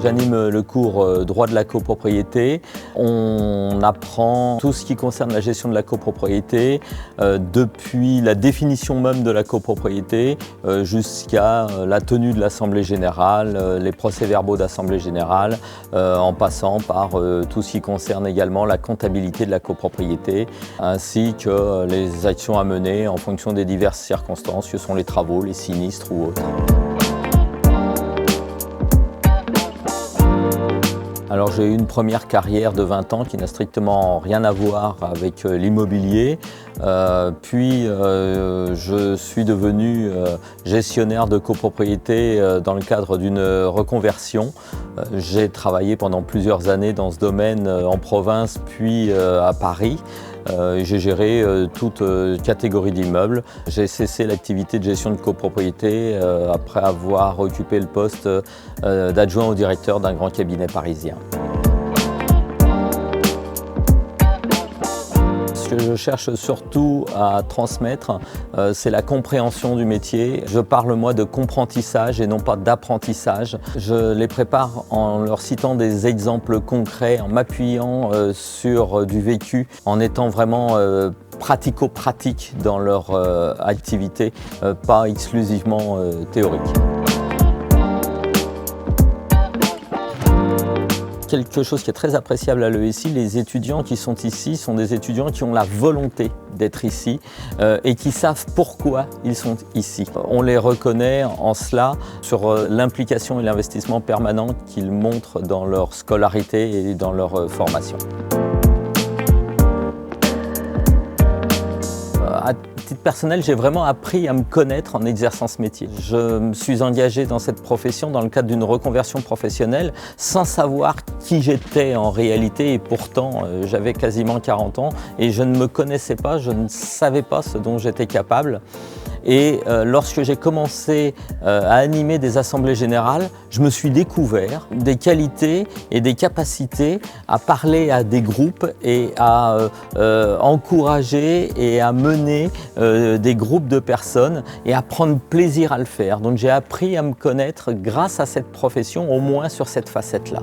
J'anime le cours droit de la copropriété. On apprend tout ce qui concerne la gestion de la copropriété, depuis la définition même de la copropriété jusqu'à la tenue de l'assemblée générale, les procès-verbaux d'assemblée générale, en passant par tout ce qui concerne également la comptabilité de la copropriété, ainsi que les actions à mener en fonction des diverses circonstances que sont les travaux, les sinistres ou autres. Alors j'ai eu une première carrière de 20 ans qui n'a strictement rien à voir avec l'immobilier. Puis je suis devenu gestionnaire de copropriété dans le cadre d'une reconversion. J'ai travaillé pendant plusieurs années dans ce domaine en province puis à Paris. J'ai géré toute catégorie d'immeubles. J'ai cessé l'activité de gestion de copropriété après avoir occupé le poste d'adjoint au directeur d'un grand cabinet parisien. Ce que je cherche surtout à transmettre, c'est la compréhension du métier. Je parle moi de comprentissage et non pas d'apprentissage. Je les prépare en leur citant des exemples concrets, en m'appuyant sur du vécu, en étant vraiment pratico-pratique dans leur activité, pas exclusivement théorique. Quelque chose qui est très appréciable à l'ESI, les étudiants qui sont ici sont des étudiants qui ont la volonté d'être ici et qui savent pourquoi ils sont ici. On les reconnaît en cela sur l'implication et l'investissement permanent qu'ils montrent dans leur scolarité et dans leur formation. À titre personnel, j'ai vraiment appris à me connaître en exerçant ce métier. Je me suis engagé dans cette profession dans le cadre d'une reconversion professionnelle sans savoir qui j'étais en réalité et pourtant j'avais quasiment 40 ans et je ne me connaissais pas, je ne savais pas ce dont j'étais capable. Et lorsque j'ai commencé à animer des assemblées générales, je me suis découvert des qualités et des capacités à parler à des groupes et à encourager et à mener des groupes de personnes et à prendre plaisir à le faire. Donc j'ai appris à me connaître grâce à cette profession, au moins sur cette facette-là.